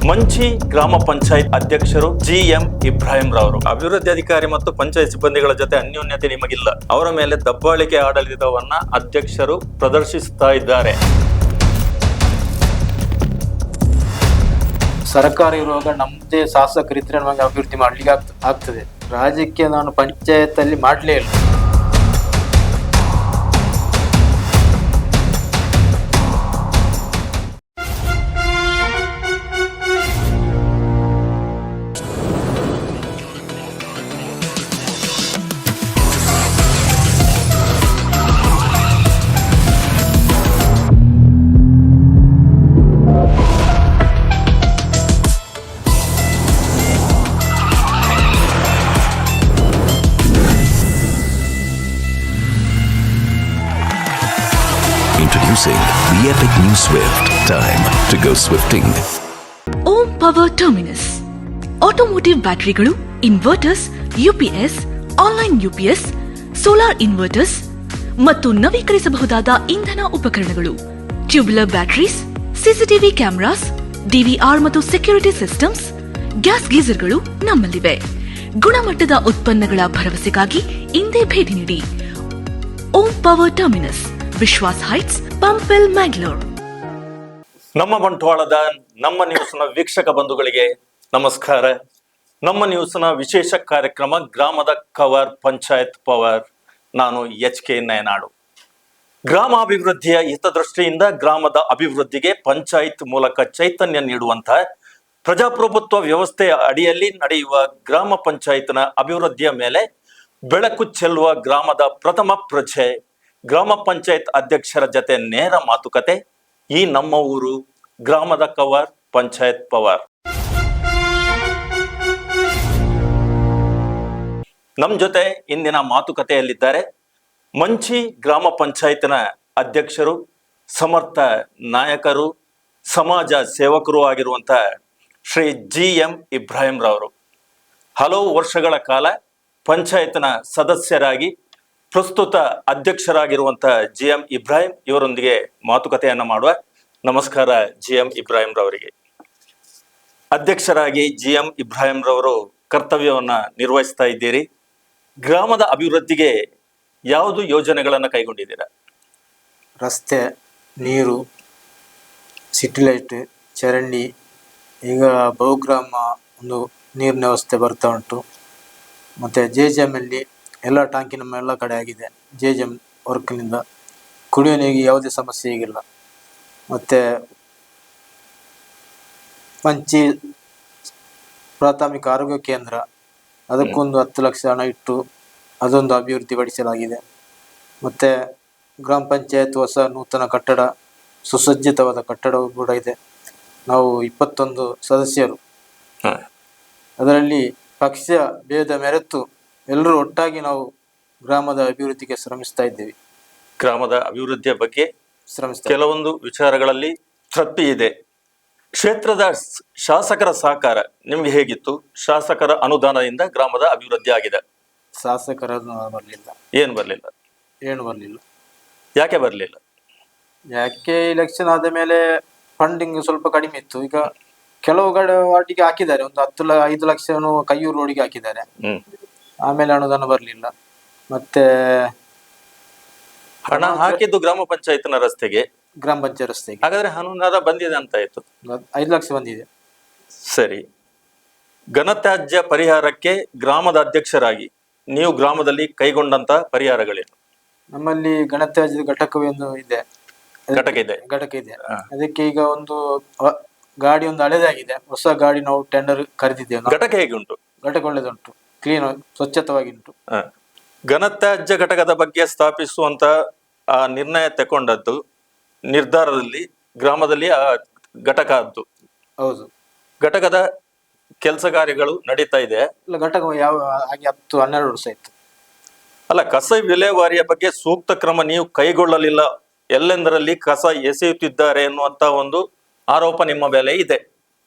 ಮಂಚಿ ಗ್ರಾಮ ಪಂಚಾಯತ್ ಅಧ್ಯಕ್ಷರು ಜಿಎಂ ಇಬ್ರಾಹಿಂ ರವರು. ಅಭಿವೃದ್ಧಿ ಅಧಿಕಾರಿ ಮತ್ತು ಪಂಚಾಯತ್ ಸಿಬ್ಬಂದಿಗಳ ಜೊತೆ ಅನ್ಯೋನ್ಯತೆ ನಿಮಗಿಲ್ಲ. ಅವರ ಮೇಲೆ ದಬ್ಬಾಳಿಕೆ ಆಡಳಿತವನ್ನ ಅಧ್ಯಕ್ಷರು ಪ್ರದರ್ಶಿಸುತ್ತಾ ಇದ್ದಾರೆ. ಸರ್ಕಾರ ಇರುವಾಗ ನಮ್ಮದೇ ಶಾಸಕರಿದ್ರೆ ನಮಗೆ ಅಭಿವೃದ್ಧಿ ಮಾಡ್ಲಿಕ್ಕೆ ಆಗ್ತದೆ. ರಾಜ್ಯಕ್ಕೆ ನಾನು ಪಂಚಾಯತ್ ಅಲ್ಲಿ ಮಾಡಲೇ ಇಲ್ಲ. Introducing the epic new Swift. Time to go swifting. Om power terminus automotive ಬ್ಯಾಟರಿಗಳು, inverters, UPS, online UPS, solar inverters ಮತ್ತು ನವೀಕರಿಸಬಹುದಾದ ಇಂಧನ ಉಪಕರಣಗಳು, tubular batteries, CCTV cameras, DVR ಮತ್ತು ಸೆಕ್ಯೂರಿಟಿ ಸಿಸ್ಟಮ್ಸ್, ಗ್ಯಾಸ್ ಗೀಸರ್ಗಳು ನಮ್ಮಲ್ಲಿವೆ. ಗುಣಮಟ್ಟದ ಉತ್ಪನ್ನಗಳ ಭರವಸೆಗಾಗಿ ಇಂದೇ ಭೇಟಿ ನೀಡಿ. Om power terminus, Vishwas heights, Pumpwell, Mangalore. ನಮ್ಮ ಬಂಟ್ವಾಳದ ನಮ್ಮ ನ್ಯೂಸ್ನ ವೀಕ್ಷಕ ಬಂಧುಗಳಿಗೆ ನಮಸ್ಕಾರ. ನಮ್ಮ ನ್ಯೂಸ್ನ ವಿಶೇಷ ಕಾರ್ಯಕ್ರಮ ಗ್ರಾಮದ ಕವರ್, ಪಂಚಾಯತ್ ಪವರ್. ನಾನು HK ನಯನಾಡು. ಗ್ರಾಮಾಭಿವೃದ್ಧಿಯ ಹಿತದೃಷ್ಟಿಯಿಂದ ಗ್ರಾಮದ ಅಭಿವೃದ್ಧಿಗೆ ಪಂಚಾಯತ್ ಮೂಲಕ ಚೈತನ್ಯ ನೀಡುವಂತಹ ಪ್ರಜಾಪ್ರಭುತ್ವ ವ್ಯವಸ್ಥೆಯ ಅಡಿಯಲ್ಲಿ ನಡೆಯುವ ಗ್ರಾಮ ಪಂಚಾಯತ್ನ ಅಭಿವೃದ್ಧಿಯ ಮೇಲೆ ಬೆಳಕು ಚೆಲ್ಲುವ ಗ್ರಾಮದ ಪ್ರಥಮ ಪ್ರಜೆ, ಗ್ರಾಮ ಪಂಚಾಯತ್ ಅಧ್ಯಕ್ಷರ ಜೊತೆ ನೇರ ಮಾತುಕತೆ. ಈ ನಮ್ಮ ಊರು ಗ್ರಾಮದ ಕವರ್, ಪಂಚಾಯತ್ ಪವರ್. ನಮ್ಮ ಜೊತೆ ಇಂದಿನ ಮಾತುಕತೆಯಲ್ಲಿದ್ದಾರೆ ಮಂಚಿ ಗ್ರಾಮ ಪಂಚಾಯತ್ನ ಅಧ್ಯಕ್ಷರು, ಸಮರ್ಥ ನಾಯಕರು, ಸಮಾಜ ಸೇವಕರು ಆಗಿರುವಂತಹ ಶ್ರೀ GM ಇಬ್ರಾಹಿಂ ರವರು. ಹಲವು ವರ್ಷಗಳ ಕಾಲ ಪಂಚಾಯತ್ನ ಸದಸ್ಯರಾಗಿ ಪ್ರಸ್ತುತ ಅಧ್ಯಕ್ಷರಾಗಿರುವಂತಹ GM ಇಬ್ರಾಹಿಂ ಇವರೊಂದಿಗೆ ಮಾತುಕತೆಯನ್ನ ಮಾಡುವ. ನಮಸ್ಕಾರ GM ಇಬ್ರಾಹಿಂ ರವರಿಗೆ. ಅಧ್ಯಕ್ಷರಾಗಿ GM ಇಬ್ರಾಹಿಂ ರವರು ಕರ್ತವ್ಯವನ್ನ ನಿರ್ವಹಿಸ್ತಾ ಇದ್ದೀರಿ. ಗ್ರಾಮದ ಅಭಿವೃದ್ಧಿಗೆ ಯಾವುದು ಯೋಜನೆಗಳನ್ನ ಕೈಗೊಂಡಿದ್ದೀರಾ? ರಸ್ತೆ, ನೀರು, ಸಿಟಿ ಲೈಟ್, ಚರಂಡಿ, ಈಗ ಬಹುಗ್ರಾಮ ಒಂದು ನೀರಿನ ವ್ಯವಸ್ಥೆ ಬರ್ತಾ ಉಂಟು. ಮತ್ತು JJM ಅಲ್ಲಿ ಎಲ್ಲ ಟ್ಯಾಂಕಿ ನಮ್ಮ ಎಲ್ಲ ಕಡೆ ಆಗಿದೆ. JJM ವರ್ಕ್ನಿಂದ ಕುಡಿಯೋ ನೀರಿಗೆ ಯಾವುದೇ ಸಮಸ್ಯೆ ಈಗಿಲ್ಲ. ಮತ್ತು ಮಂಚಿ ಪ್ರಾಥಮಿಕ ಆರೋಗ್ಯ ಕೇಂದ್ರ, ಅದಕ್ಕೊಂದು 10 ಲಕ್ಷ ಹಣ ಇಟ್ಟು ಅದೊಂದು ಅಭಿವೃದ್ಧಿ ಪಡಿಸಲಾಗಿದೆ. ಮತ್ತು ಗ್ರಾಮ ಪಂಚಾಯತ್ ಹೊಸ ನೂತನ ಕಟ್ಟಡ, ಸುಸಜ್ಜಿತವಾದ ಕಟ್ಟಡವೂ ಕೂಡ ಇದೆ. ನಾವು 21 ಸದಸ್ಯರು, ಅದರಲ್ಲಿ ಪಕ್ಷ ಭೇದ ಮೆರೆತು ಎಲ್ಲರೂ ಒಟ್ಟಾಗಿ ನಾವು ಗ್ರಾಮದ ಅಭಿವೃದ್ಧಿಗೆ ಶ್ರಮಿಸ್ತಾ ಇದ್ದೇವೆ. ಗ್ರಾಮದ ಅಭಿವೃದ್ಧಿಯ ಬಗ್ಗೆ ಕೆಲವೊಂದು ವಿಚಾರಗಳಲ್ಲಿ ತೃಪ್ತಿ ಇದೆ. ಕ್ಷೇತ್ರದ ಶಾಸಕರ ಸಹಕಾರ ನಿಮ್ಗೆ ಹೇಗಿತ್ತು? ಶಾಸಕರ ಅನುದಾನದಿಂದ ಗ್ರಾಮದ ಅಭಿವೃದ್ಧಿ ಆಗಿದೆ. ಶಾಸಕರ ಬರಲಿಲ್ಲ. ಏನು ಬರ್ಲಿಲ್ಲ? ಯಾಕೆ ಬರ್ಲಿಲ್ಲ? ಯಾಕೆ ಇಲೆಕ್ಷನ್ ಆದ ಮೇಲೆ ಫಂಡಿಂಗ್ ಸ್ವಲ್ಪ ಕಡಿಮೆ ಇತ್ತು. ಈಗ ಕೆಲವು ಕಡೆ ವಾರ್ಡಿಗೆ ಹಾಕಿದ್ದಾರೆ, ಒಂದು 5 ಲಕ್ಷ ಕೈಯೂರು ರೋಡಿಗೆ ಹಾಕಿದ್ದಾರೆ. ಆಮೇಲೆ ಅನುದಾನ ಬರಲಿಲ್ಲ. ಮತ್ತೆ ಹಣ ಹಾಕಿದ್ದು ಗ್ರಾಮ ಪಂಚಾಯತ್ನ ರಸ್ತೆಗೆ, ಗ್ರಾಮ ಪಂಚಾಯತ್ ರಸ್ತೆಗೆ. ಹಾಗಾದ್ರೆ ಅನುದಾನ ಬಂದಿದೆ ಅಂತ ಆಯ್ತು. 5 ಲಕ್ಷ ಬಂದಿದೆ. ಸರಿ. ಘನತ್ಯಾಜ್ಯ ಪರಿಹಾರಕ್ಕೆ ಗ್ರಾಮದ ಅಧ್ಯಕ್ಷರಾಗಿ ನೀವು ಗ್ರಾಮದಲ್ಲಿ ಕೈಗೊಂಡಂತ ಪರಿಹಾರಗಳೇನು? ನಮ್ಮಲ್ಲಿ ಘನತ್ಯಾಜ್ಯದ ಘಟಕವೇನು ಇದೆ. ಘಟಕ ಇದೆ. ಅದಕ್ಕೆ ಈಗ ಒಂದು ಗಾಡಿ ಒಂದು ಹಳೆದಾಗಿದೆ, ಹೊಸ ಗಾಡಿ ನಾವು ಟೆಂಡರ್ ಕರೆದಿದ್ದೇವೆ. ಘಟಕ ಹೇಗೆ ಉಂಟು? ಘಟಕ ಒಳ್ಳೆದುಂಟು, ಕ್ಲೀನ್, ಸ್ವಚ್ಛತವಾಗಿ ಉಂಟು. ಘನತ್ಯಾಜ್ಯ ಘಟಕದ ಬಗ್ಗೆ ಸ್ಥಾಪಿಸುವಂತ ಆ ನಿರ್ಣಯ ತಗೊಂಡದ್ದು ನಿರ್ಧಾರದಲ್ಲಿ ಗ್ರಾಮದಲ್ಲಿ ಆ ಘಟಕ ಆದ್ದು. ಹೌದು. ಘಟಕದ ಕೆಲಸ ಕಾರ್ಯಗಳು ನಡೀತಾ ಇದೆ. ಇಲ್ಲ, ಘಟಕ ಯಾವ ಹಾಗೆ 10-12 ವರ್ಷ ಆಯ್ತು. ಅಲ್ಲ, ಕಸ ವಿಲೇವಾರಿಯ ಬಗ್ಗೆ ಸೂಕ್ತ ಕ್ರಮ ನೀವು ಕೈಗೊಳ್ಳಲಿಲ್ಲ, ಎಲ್ಲೆಂದರಲ್ಲಿ ಕಸ ಎಸೆಯುತ್ತಿದ್ದಾರೆ ಎನ್ನುವಂತ ಒಂದು ಆರೋಪ ನಿಮ್ಮ ಮೇಲೆ ಇದೆ.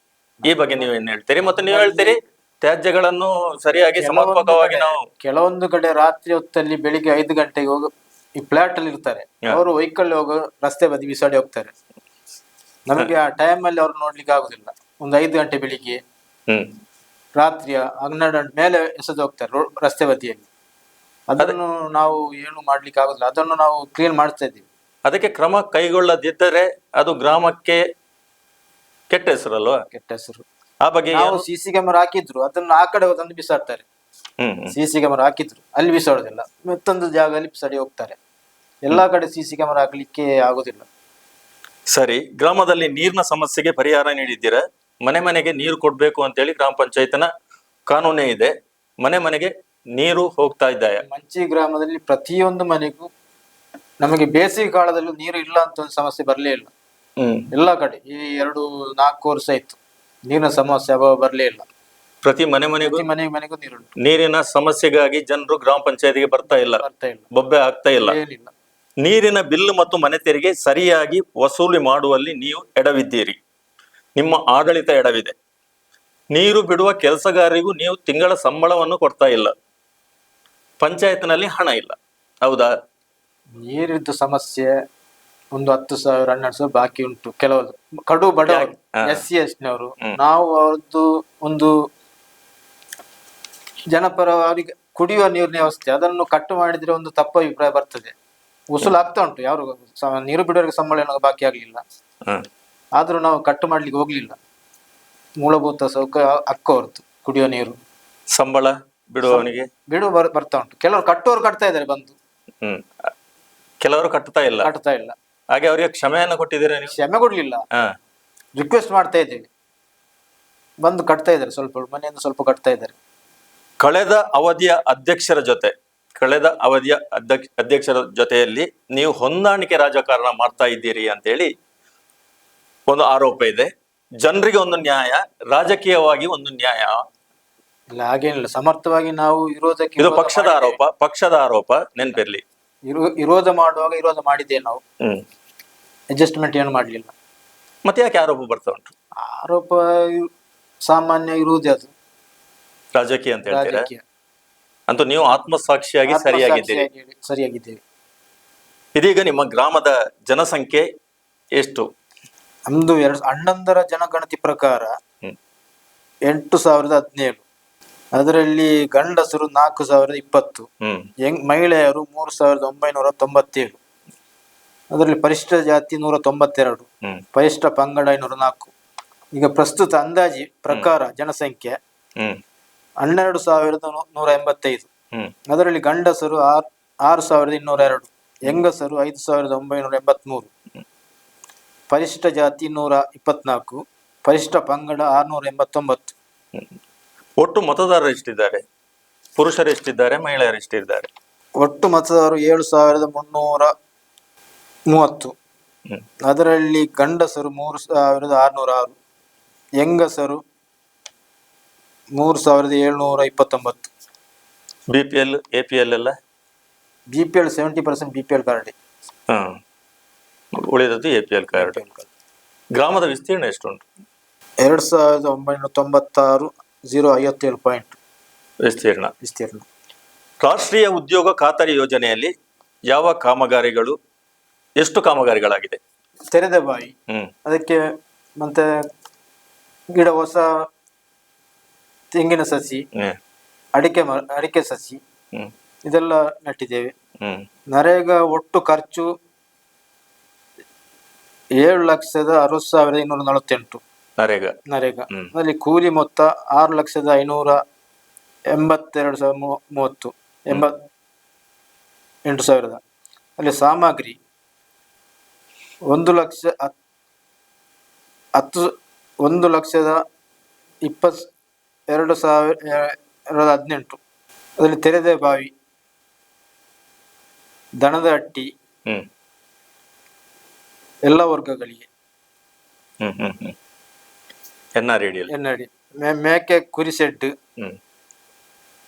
ಈ ಬಗ್ಗೆ ನೀವೇನ್ ಹೇಳ್ತೀರಿ? ಮತ್ತೆ ನೀವು ಹೇಳ್ತೀರಿ ತ್ಯಾಜ್ಯಗಳನ್ನು ಸರಿಯಾಗಿ ಸಮರ್ಪಕವಾಗಿ ನಾವು ಕೆಲವೊಂದು ಕಡೆ ರಾತ್ರಿ ಹೊತ್ತಲ್ಲಿ ಬೆಳಿಗ್ಗೆ 5 ಗಂಟೆಗೆ ಹೋಗಿ ಈ ಫ್ಲಾಟ್ ಅಲ್ಲಿ ಇರ್ತಾರೆ, ಅವರು ವೆಹಿಕಲ್ ಹೋಗೋ ರಸ್ತೆ ಬದಿ ಬಿಸಾಡಿ ಹೋಗ್ತಾರೆ. ನಮಗೆ ಆ ಟೈಮ್ ಅಲ್ಲಿ ಅವ್ರು ನೋಡ್ಲಿಕ್ಕೆ ಆಗುದಿಲ್ಲ. ಒಂದು 5 ಗಂಟೆ ಬೆಳಿಗ್ಗೆ, ಹ್ಮ್ ರಾತ್ರಿಯ 12 ಗಂಟೆ ಮೇಲೆ ಎಸೆದು ಹೋಗ್ತಾರೆ ರಸ್ತೆ ಬದಿಯಲ್ಲಿ. ಅದನ್ನು ನಾವು ಏನು ಮಾಡ್ಲಿಕ್ಕೆ ಆಗುದಿಲ್ಲ, ಅದನ್ನು ನಾವು ಕ್ಲೀನ್ ಮಾಡ್ತಾ ಇದ್ದೀವಿ. ಅದಕ್ಕೆ ಕ್ರಮ ಕೈಗೊಳ್ಳದಿದ್ದರೆ ಅದು ಗ್ರಾಮಕ್ಕೆ ಕೆಟ್ಟ ಹೆಸರಲ್ವಾ? ಕೆಟ್ಟ ಹೆಸರು. ಆ ಬಗ್ಗೆ ನಾವು ಏನು? ಸಿಸಿ ಕ್ಯಾಮೆರಾ ಹಾಕಿದ್ರು, ಅದನ್ನು ಆ ಕಡೆ ತಂದು ಬಿಸಾಡ್ತಾರೆ. ಸಿಸಿ ಕ್ಯಾಮೆರಾ ಹಾಕಿದ್ರು, ಅಲ್ಲಿ ಬಿಸಾಡೋದಿಲ್ಲ, ಮತ್ತೊಂದು ಜಾಗದಲ್ಲಿ ಬಿಸಾಡಿ ಹೋಗ್ತಾರೆ. ಎಲ್ಲಾ ಕಡೆ ಸಿಸಿ ಕ್ಯಾಮೆರಾ ಹಾಕ್ಲಿಕ್ಕೆ ಆಗುದಿಲ್ಲ. ಸರಿ, ಗ್ರಾಮದಲ್ಲಿ ನೀರಿನ ಸಮಸ್ಯೆಗೆ ಪರಿಹಾರ ನೀಡಿದ್ದೀರಾ. ಮನೆ ಮನೆಗೆ ನೀರು ಕೊಡ್ಬೇಕು ಅಂತೇಳಿ ಗ್ರಾಮ ಪಂಚಾಯತ್ನ ಕಾನೂನೇ ಇದೆ. ಮನೆ ಮನೆಗೆ ನೀರು ಹೋಗ್ತಾ ಇದ್ದಾಯ? ಮಂಚಿ ಗ್ರಾಮದಲ್ಲಿ ಪ್ರತಿಯೊಂದು ಮನೆಗೂ ನಮಗೆ ಬೇಸಿಗೆ ಕಾಲದಲ್ಲೂ ನೀರು ಇಲ್ಲ ಅಂತ ಒಂದು ಸಮಸ್ಯೆ ಬರಲೇ ಇಲ್ಲ. ಎಲ್ಲಾ ಕಡೆ ಈ 2-4 ವರ್ಷ ಆಯ್ತು ನೀರಿನ ಸಮಸ್ಯೆ ಅಭಾವ ಬರಲೇ ಇಲ್ಲ. ಪ್ರತಿ ಮನೆಗೂ ಮನೆಗೂ ನೀರುಂಟು. ನೀರಿನ ಸಮಸ್ಯೆಗಾಗಿ ಜನರು ಗ್ರಾಮ ಪಂಚಾಯತಿಗೆ ಬರ್ತಾ ಇಲ್ಲ, ಬೊಬ್ಬೆ ಆಗ್ತಾ ಇಲ್ಲ. ಏನಿಲ್ಲ. ನೀರಿನ ಬಿಲ್ ಮತ್ತು ಮನೆ ತೆರಿಗೆ ಸರಿಯಾಗಿ ವಸೂಲಿ ಮಾಡುವಲ್ಲಿ ನೀವು ಎಡವಿದ್ದೀರಿ. ನಿಮ್ಮ ಆಡಳಿತ ಎಡವಿದೆ. ನೀರು ಬಿಡುವ ಕೆಲಸಗಾರರಿಗೂ ನೀವು ತಿಂಗಳ ಸಂಬಳವನ್ನು ಕೊಡ್ತಾ ಇಲ್ಲ. ಪಂಚಾಯತ್ನಲ್ಲಿ ಹಣ ಇಲ್ಲ, ಹೌದಾ? ನೀರಿದ್ದು ಸಮಸ್ಯೆ ಒಂದು 10,000 12,000 ಬಾಕಿ ಉಂಟು. ಕೆಲವರು ಕಡು ಬಡವರು, SC ST ನವರು, ನಾವು ಅವ್ರದ್ದು ಒಂದು ಜನಪರ ಅವರಿಗೆ ಕುಡಿಯುವ ನೀರಿನ ವ್ಯವಸ್ಥೆ ಅದನ್ನು ಕಟ್ಟು ಮಾಡಿದ್ರೆ ಒಂದು ತಪ್ಪು ಅಭಿಪ್ರಾಯ ಬರ್ತದೆ. ಉಸುಲು ಆಗ್ತಾ ಉಂಟು, ಯಾರು ನೀರು ಬಿಡೋರಿಗೆ ಸಂಬಳ ಏನೋ ಬಾಕಿ ಆಗ್ಲಿಲ್ಲ, ಆದ್ರೂ ನಾವು ಕಟ್ಟು ಮಾಡ್ಲಿಕ್ಕೆ ಹೋಗ್ಲಿಲ್ಲ. ಮೂಲಭೂತ ಸೌಕರ್ಯ ಹಕ್ಕು ಹೊರತು ಕುಡಿಯುವ ನೀರು ಸಂಬಳ ಬಿಡುವವನಿಗೆ ಬರ್ತಾ ಉಂಟು. ಕೆಲವರು ಕಟ್ಟುವವರು ಕಟ್ತಾ ಇದ್ದಾರೆ ಬಂದು, ಕೆಲವರು ಕಟ್ತಾ ಇಲ್ಲ. ಹಾಗೆ ಅವರಿಗೆ ಕ್ಷಮೆಯನ್ನು ಕೊಟ್ಟಿದ್ದೀರಾ ನೀವು? ಕ್ಷಮೆ ಕೊಡ್ಲಿಲ್ಲ, ರಿಕ್ವೆಸ್ಟ್ ಮಾಡ್ತಾ ಇದ್ದೇವೆ. ಬಂದು ಕಟ್ತಾ ಇದ್ದಾರೆ, ಸ್ವಲ್ಪ ಮನೆಯಿಂದ ಸ್ವಲ್ಪ ಕಟ್ತಾ ಇದ್ದಾರೆ. ಕಳೆದ ಅವಧಿಯ ಅಧ್ಯಕ್ಷರ ಜೊತೆಯಲ್ಲಿ ನೀವು ಹೊಂದಾಣಿಕೆ ರಾಜಕಾರಣ ಮಾಡ್ತಾ ಇದ್ದೀರಿ ಅಂತೇಳಿ ಒಂದು ಆರೋಪ ಇದೆ. ಜನರಿಗೆ ಒಂದು ನ್ಯಾಯ, ರಾಜಕೀಯವಾಗಿ ಒಂದು ನ್ಯಾಯ ಇಲ್ಲ, ಹಾಗೇನಿಲ್ಲ. ಸಮರ್ಥವಾಗಿ ನಾವು ಇರೋದಕ್ಕೆ ಇದು ಪಕ್ಷದ ಆರೋಪ ನೆನ್ಪಿರ್ಲಿ. ವಿರೋಧ ಮಾಡುವಾಗ ವಿರೋಧ ಮಾಡಿದ್ದೇವೆ ನಾವು, ಅಡ್ಜಸ್ಟ್ಮೆಂಟ್ ಏನು ಮಾಡ್ಲಿಲ್ಲ. ಮತ್ತೆ ಯಾಕೆ ಆರೋಪ ಬರ್ತಾ ಉಂಟು? ಆರೋಪ ಸಾಮಾನ್ಯ ಇರುವುದೇ, ಅದು ರಾಜಕೀಯ ಅಂತ ಹೇಳ್ತೀರಾ? ಅಂತೂ ನೀವು ಆತ್ಮಸಾಕ್ಷಿಯಾಗಿ ಸರಿಯಾಗಿದ್ದೇವೆ. ಇದೀಗ ನಿಮ್ಮ ಗ್ರಾಮದ ಜನಸಂಖ್ಯೆ ಎಷ್ಟು? ನಮ್ದು ಅಣ್ಣಂದರ ಜನಗಣತಿ ಪ್ರಕಾರ 8,017. ಅದರಲ್ಲಿ ಗಂಡಸರು 4,020, ಮಹಿಳೆಯರು 3,997. ಅದರಲ್ಲಿ ಪರಿಶಿಷ್ಟ ಜಾತಿ 192, ಪರಿಶಿಷ್ಟ ಪಂಗಡ 504. ಈಗ ಪ್ರಸ್ತುತ ಅಂದಾಜಿ ಪ್ರಕಾರ ಜನಸಂಖ್ಯೆ 12,185. ಅದರಲ್ಲಿ ಗಂಡಸರು 6,202, ಹೆಂಗಸರು 5,983, ಪರಿಶಿಷ್ಟ ಜಾತಿ 124, ಪರಿಶಿಷ್ಟ ಪಂಗಡ 689. ಒಟ್ಟು ಮತದಾರರು ಎಷ್ಟಿದ್ದಾರೆ? ಪುರುಷರು ಎಷ್ಟಿದ್ದಾರೆ, ಮಹಿಳೆಯರು ಎಷ್ಟಿದ್ದಾರೆ? ಒಟ್ಟು ಮತದಾರರು 7,330. ಅದರಲ್ಲಿ ಗಂಡಸರು 3,606, ಹೆಂಗಸರು 3,729. BPL APL ಎಲ್ಲ? BPL 70% BPL ಕಾರ್ಡ್, ಉಳಿದದ್ದು APL ಕಾರ್ಡ್. ಗ್ರಾಮದ ವಿಸ್ತೀರ್ಣ ಎಷ್ಟುಂಟು? 2,996,057 ಪಾಯಿಂಟ್ ವಿಸ್ತೀರ್ಣ. ರಾಷ್ಟ್ರೀಯ ಉದ್ಯೋಗ ಖಾತರಿ ಯೋಜನೆಯಲ್ಲಿ ಯಾವ ಕಾಮಗಾರಿಗಳು, ಎಷ್ಟು ಕಾಮಗಾರಿಗಳಾಗಿದೆ? ತೆರೆದ ಬಾವಿ, ಅದಕ್ಕೆ ಮತ್ತೆ ಗಿಡ, ಹೊಸ ತೆಂಗಿನ ಸಸಿ, ಅಡಿಕೆ ಸಸಿ ಇದೆಲ್ಲ ನೆಟ್ಟಿದ್ದೇವೆ. ನರೇಗಾ ಒಟ್ಟು ಖರ್ಚು 7,60,248. ನರೇಗಾ ಅಲ್ಲಿ ಕೂಲಿ ಮೊತ್ತ 6,582,030. ಅಲ್ಲಿ ಸಾಮಗ್ರಿ 1,22,18. ಅದರಲ್ಲಿ ತೆರೆದ ಬಾವಿ, ದನದ ಹಟ್ಟಿ ಎಲ್ಲ ವರ್ಗಗಳಿಗೆ, ಎನ್ನಡಿ ಮೇಕೆ ಕುರಿ ಸೆಡ್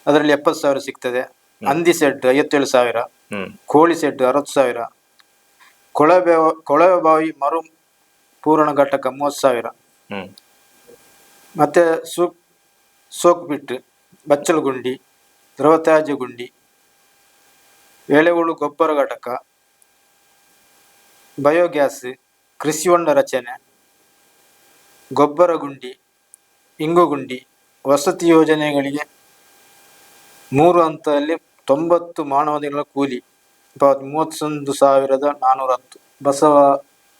ಅದರಲ್ಲಿ 70,000 ಸಿಗ್ತದೆ. ಹಂದಿ ಸೆಡ್ 57,000, ಕೋಳಿ ಸೆಡ್ 60,000, ಕೊಳವೆ ಬಾವಿ ಮರು ಪೂರಣ ಘಟಕ 30,000, ಮತ್ತೆ ಸೋಕ್ ಬಿಟ್ಟು, ಬಚ್ಚಲು ಗುಂಡಿ, ದ್ರವ ತ್ಯಾಜ್ಯ ಗುಂಡಿ, ಎಳೆಹುಳು ಗೊಬ್ಬರ ಘಟಕ, ಬಯೋಗ್ಯಾಸ್, ಕೃಷಿ ಹೊಂಡ ರಚನೆ, ಗೊಬ್ಬರ ಗುಂಡಿ, ಇಂಗು ಗುಂಡಿ, ವಸತಿ ಯೋಜನೆಗಳಿಗೆ 3 ಹಂತದಲ್ಲಿ 90 ಮಾನವ ದಿನಗಳ ಕೂಲಿ 31,410. ಬಸವ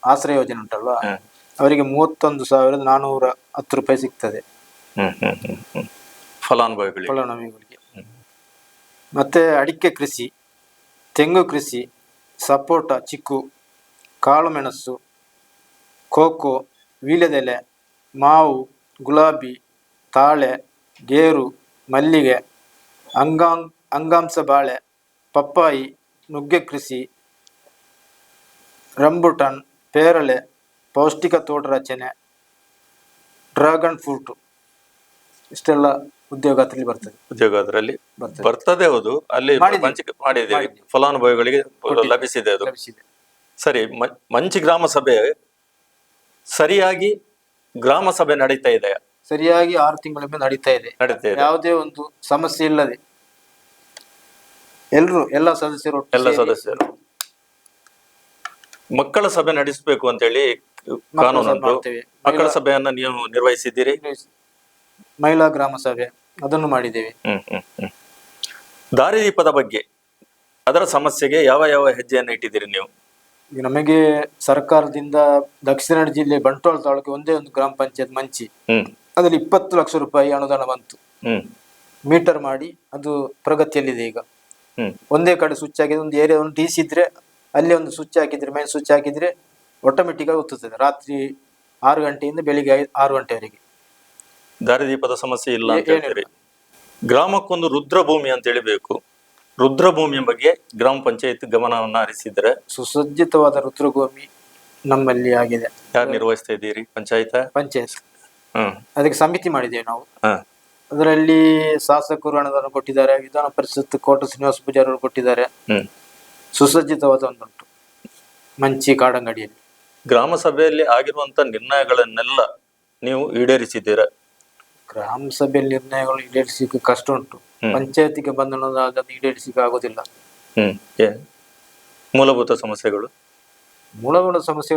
ಆಶ್ರಯ ಯೋಜನೆ ಉಂಟಲ್ವಾ, ಅವರಿಗೆ 31,410 ರೂಪಾಯಿ ಸಿಗ್ತದೆ ಫಲಾನುಭವಿಗಳಿಗೆ. ಮತ್ತೆ ಅಡಿಕೆ ಕೃಷಿ, ತೆಂಗು ಕೃಷಿ, ಸಪೋಟ, ಚಿಕ್ಕು, ಕಾಳು ಮೆಣಸು, ಕೋಕೋ, ವೀಳ್ಯದೆಲೆ, ಮಾವು, ಗುಲಾಬಿ, ತಾಳೆ, ಗೇರು, ಮಲ್ಲಿಗೆ, ಅಂಗಾಂಶ ಬಾಳೆ, ಪಪ್ಪಾಯಿ, ನುಗ್ಗೆ ಕೃಷಿ, ರಂಬುಟನ್, ಪೇರಳೆ, ಪೌಷ್ಟಿಕ ತೋಟ ರಚನೆ, ಡ್ರ್ಯಾಗನ್ ಫ್ರೂಟ್, ಇಷ್ಟೆಲ್ಲ ಉದ್ಯೋಗ ಅದರಲ್ಲಿ ಬರ್ತದೆ. ಹೌದು, ಅಲ್ಲಿ ಮಾಡಿದ್ದೇವೆ, ಫಲಾನುಭವಿಗಳಿಗೆ ಲಭಿಸಿದೆ ಅದು. ಸರಿ, ಮಂಚಿ ಗ್ರಾಮ ಸಭೆ ಸರಿಯಾಗಿ ಗ್ರಾಮ ಸಭೆ ನಡೀತಾ ಇದೆಯಾ? ಸರಿಯಾಗಿ 6 ತಿಂಗಳಿಂದ ನಡೀತಾ ಇದೆ. ಯಾವುದೇ ಒಂದು ಸಮಸ್ಯೆ ಇಲ್ಲದೆ ಎಲ್ಲ ಸದಸ್ಯರು ಮಕ್ಕಳ ಸಭೆ ನಡೆಸಬೇಕು ಅಂತ ಹೇಳಿ ಕಾನೂನು. ಮಕ್ಕಳ ಸಭೆಯನ್ನ ನೀವು ನಿರ್ವಹಿಸಿದ್ದೀರಿ? ಮಹಿಳಾ ಗ್ರಾಮ ಸಭೆ ಅದನ್ನು ಮಾಡಿದ್ದೇವೆ. ದಾರಿದೀಪದ ಬಗ್ಗೆ, ಅದರ ಸಮಸ್ಯೆಗೆ ಯಾವ ಯಾವ ಹೆಜ್ಜೆಯನ್ನು ಇಟ್ಟಿದ್ದೀರಿ ನೀವು? ಈಗ ನಮಗೆ ಸರ್ಕಾರದಿಂದ ದಕ್ಷಿಣ ಕನ್ನಡ ಜಿಲ್ಲೆ ಬಂಟ್ವಾಳ ತಾಲೂಕು ಒಂದೇ ಒಂದು ಗ್ರಾಮ ಪಂಚಾಯತ್ ಮಂಚಿ, ಅದರಲ್ಲಿ 20 ಲಕ್ಷ ರೂಪಾಯಿ ಅನುದಾನ ಬಂತು. ಮೀಟರ್ ಮಾಡಿ ಅದು ಪ್ರಗತಿಯಲ್ಲಿದೆ. ಈಗ ಒಂದೇ ಕಡೆ ಸ್ವಿಚ್ ಹಾಕಿದ್ರೆ, ಒಂದು ಏರಿಯಾ ಒಂದು DC ಇದ್ರೆ ಅಲ್ಲಿ ಒಂದು ಸ್ವಿಚ್ ಹಾಕಿದ್ರೆ, ಮೇನ್ ಸ್ವಿಚ್ ಹಾಕಿದ್ರೆ ಆಟೋಮೆಟಿಕ್ ಆಗಿ ಒತ್ತುತ್ತದೆ ರಾತ್ರಿ 6 ಗಂಟೆಯಿಂದ ಬೆಳಿಗ್ಗೆ 6 ಗಂಟೆವರೆಗೆ. ದಾರಿದೀಪದ ಸಮಸ್ಯೆ ಇಲ್ಲ ಅಂತ ಹೇಳ್ತೀರಿ. ಗ್ರಾಮಕ್ಕೊಂದು ರುದ್ರಭೂಮಿ ಅಂತ ಹೇಳಿಬೇಕು. ರುದ್ರಭೂಮಿಯ ಬಗ್ಗೆ ಗ್ರಾಮ ಪಂಚಾಯತ್ ಗಮನವನ್ನ ಹರಿಸಿದ್ರೆ? ಸುಸಜ್ಜಿತವಾದ ರುದ್ರಭೂಮಿ ನಮ್ಮಲ್ಲಿ ಆಗಿದೆ. ಯಾರು ನಿರ್ವಹಿಸ್ತಾ ಇದ್ದೀರಿ? ಪಂಚಾಯತ್ ಅದಕ್ಕೆ ಸಮಿತಿ ಮಾಡಿದ್ದೇವೆ ನಾವು. ಅದರಲ್ಲಿ ಶಾಸಕರು ಹಣವನ್ನು ಕೊಟ್ಟಿದ್ದಾರೆ, ವಿಧಾನ ಪರಿಷತ್ ಕೋಟ ಶ್ರೀನಿವಾಸ ಪೂಜಾರಿ ಅವರು ಕೊಟ್ಟಿದ್ದಾರೆ. ಸುಸಜ್ಜಿತವಾದ ಒಂದುಂಟು ಮಂಚಿ ಕಾಡಂಗಡಿಯಲ್ಲಿ. ಗ್ರಾಮ ಸಭೆಯಲ್ಲಿ ಆಗಿರುವಂತ ನಿರ್ಣಯಗಳನ್ನೆಲ್ಲ ನೀವು ಈಡೇರಿಸಿದ್ದೀರಾ? ಗ್ರಾಮ ಸಭೆಯಲ್ಲಿ ನಿರ್ಣಯಗಳು ಈಡೇರಿಸಿಕ್ಕೆ ಕಷ್ಟ ಉಂಟು. ಪಂಚಾಯತಿಗೆ ಬಂದ ಅದನ್ನು ಈಡೇರಿಸಿಕ್ಕೆ ಆಗೋದಿಲ್ಲ. ಮೂಲಭೂತ ಸಮಸ್ಯೆಗಳು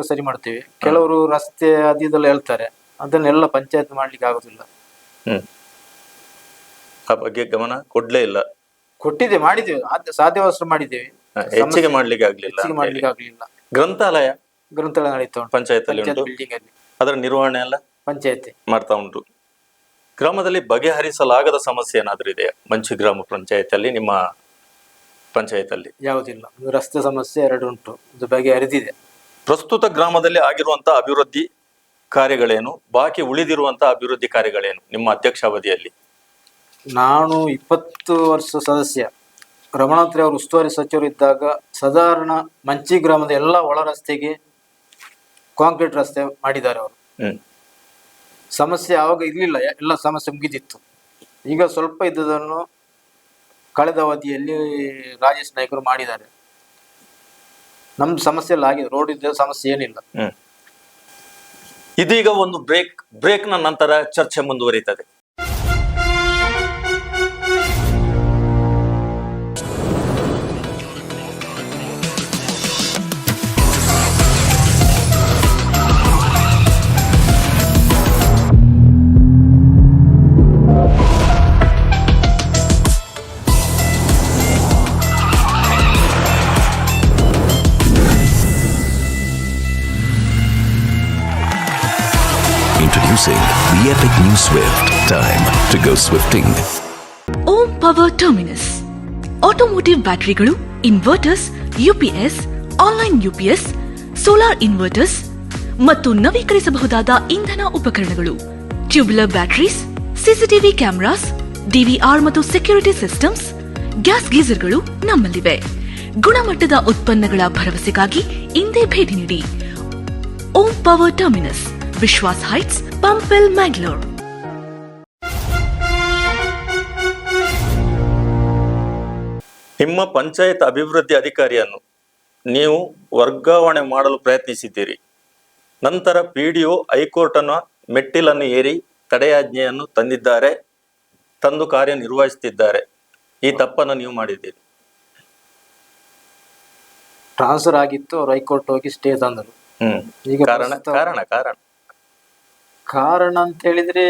ಸರಿ ಮಾಡ್ತೇವೆ. ಕೆಲವರು ರಸ್ತೆ ಅದೆಲ್ಲ ಹೇಳ್ತಾರೆ, ಅದನ್ನೆಲ್ಲ ಪಂಚಾಯತ್ ಮಾಡ್ಲಿಕ್ಕೆ ಆಗೋದಿಲ್ಲ. ಆ ಬಗ್ಗೆ ಗಮನ ಕೊಡ್ಲೇ ಇಲ್ಲ. ಮಾಡಿದ್ದೇವೆ, ಸಾಧ್ಯವಾದಷ್ಟು ಮಾಡಿದ್ದೇವೆ. ಹೆಚ್ಚಿಗೆ ಮಾಡ್ಲಿಕ್ಕೆ ಆಗ್ಲಿಲ್ಲ. ಗ್ರಂಥಾಲಯ ನಡೀತಾ ಉಂಟು ಪಂಚಾಯತ್ ಅಲ್ಲಿ, ಬಿಲ್ಡಿಂಗ್ ಅಲ್ಲಿ. ಅದರ ನಿರ್ವಹಣೆ ಎಲ್ಲ ಪಂಚಾಯತ್ ಮಾಡ್ತಾ ಉಂಟು. ಗ್ರಾಮದಲ್ಲಿ ಬಗೆಹರಿಸಲಾಗದ ಸಮಸ್ಯೆ ಏನಾದ್ರೂ ಇದೆಯಾ ಮಂಚಿ ಗ್ರಾಮ ಪಂಚಾಯತ್ ಅಲ್ಲಿ? ನಿಮ್ಮ ಪಂಚಾಯತ್ ಅಲ್ಲಿ ಯಾವುದಿಲ್ಲ. ರಸ್ತೆ ಸಮಸ್ಯೆ 2 ಉಂಟು, ಅದು ಬಗೆಹರಿದಿದೆ. ಪ್ರಸ್ತುತ ಗ್ರಾಮದಲ್ಲಿ ಆಗಿರುವಂತಹ ಅಭಿವೃದ್ಧಿ ಕಾರ್ಯಗಳೇನು, ಬಾಕಿ ಉಳಿದಿರುವಂತಹ ಅಭಿವೃದ್ಧಿ ಕಾರ್ಯಗಳೇನು ನಿಮ್ಮ ಅಧ್ಯಕ್ಷಾವಧಿಯಲ್ಲಿ? ನಾನು 20 ವರ್ಷ ಸದಸ್ಯ. ರಮಣಾತ್ರಿ ಅವರು ಉಸ್ತುವಾರಿ ಸಚಿವರು ಇದ್ದಾಗ ಸಾಧಾರಣ ಮಂಚಿ ಗ್ರಾಮದ ಎಲ್ಲ ಒಳ ರಸ್ತೆಗೆ ಕಾಂಕ್ರೀಟ್ ರಸ್ತೆ ಮಾಡಿದ್ದಾರೆ ಅವರು. ಸಮಸ್ಯೆ ಆವಾಗ ಇರ್ಲಿಲ್ಲ, ಎಲ್ಲ ಸಮಸ್ಯೆ ಮುಗಿದಿತ್ತು. ಈಗ ಸ್ವಲ್ಪ ಇದ್ದದನ್ನು ಕಳೆದ ಅವಧಿಯಲ್ಲಿ ರಾಜೇಶ್ ನಾಯ್ಕರು ಮಾಡಿದ್ದಾರೆ. ನಮ್ದು ಸಮಸ್ಯೆ ಎಲ್ಲ ಆಗಿದೆ, ರೋಡ್ ಇದ್ದ ಸಮಸ್ಯೆ ಏನಿಲ್ಲ. ಇದೀಗ ಒಂದು ಬ್ರೇಕ್ ನ ನಂತರ ಚರ್ಚೆ ಮುಂದುವರಿಯುತ್ತದೆ. Introducing the epic new Swift. Time to go swifting. Om power terminus. Automotive ಬ್ಯಾಟರಿಗಳು, inverters, UPS, online UPS, solar inverters ಮತ್ತು ನವೀಕರಿಸಬಹುದಾದ ಇಂಧನ ಉಪಕರಣಗಳು, tubular batteries, CCTV cameras, DVR ಮತ್ತು ಸೆಕ್ಯೂರಿಟಿ ಸಿಸ್ಟಮ್ಸ್, ಗ್ಯಾಸ್ ಗೀಸರ್ಗಳು ನಮ್ಮಲ್ಲಿವೆ. ಗುಣಮಟ್ಟದ ಉತ್ಪನ್ನಗಳ ಭರವಸೆಗಾಗಿ ಇಂದೇ ಭೇಟಿ ನೀಡಿ. Om power terminus, Vishwas heights, Pumpwell, Mangalore. ನಿಮ್ಮ ಪಂಚಾಯತ್ ಅಭಿವೃದ್ಧಿ ಅಧಿಕಾರಿಯನ್ನು ನೀವು ವರ್ಗಾವಣೆ ಮಾಡಲು ಪ್ರಯತ್ನಿಸಿದ್ದೀರಿ. ನಂತರ PDO ಹೈಕೋರ್ಟ್ ಅನ್ನು ಮೆಟ್ಟಿಲನ್ನು ಏರಿ ತಡೆಯಾಜ್ಞೆಯನ್ನು ತಂದು ಕಾರ್ಯನಿರ್ವಹಿಸುತ್ತಿದ್ದಾರೆ. ಈ ತಪ್ಪನ್ನು ನೀವು ಮಾಡಿದ್ದೀರಿ. ಟ್ರಾನ್ಸ್ಫರ್ ಆಗಿತ್ತು, ಅವರು ಹೈಕೋರ್ಟ್ ಹೋಗಿ ಸ್ಟೇ ತಂದರು. ಈಗ ಕಾರಣ ಕಾರಣ ಅಂತ ಹೇಳಿದ್ರೆ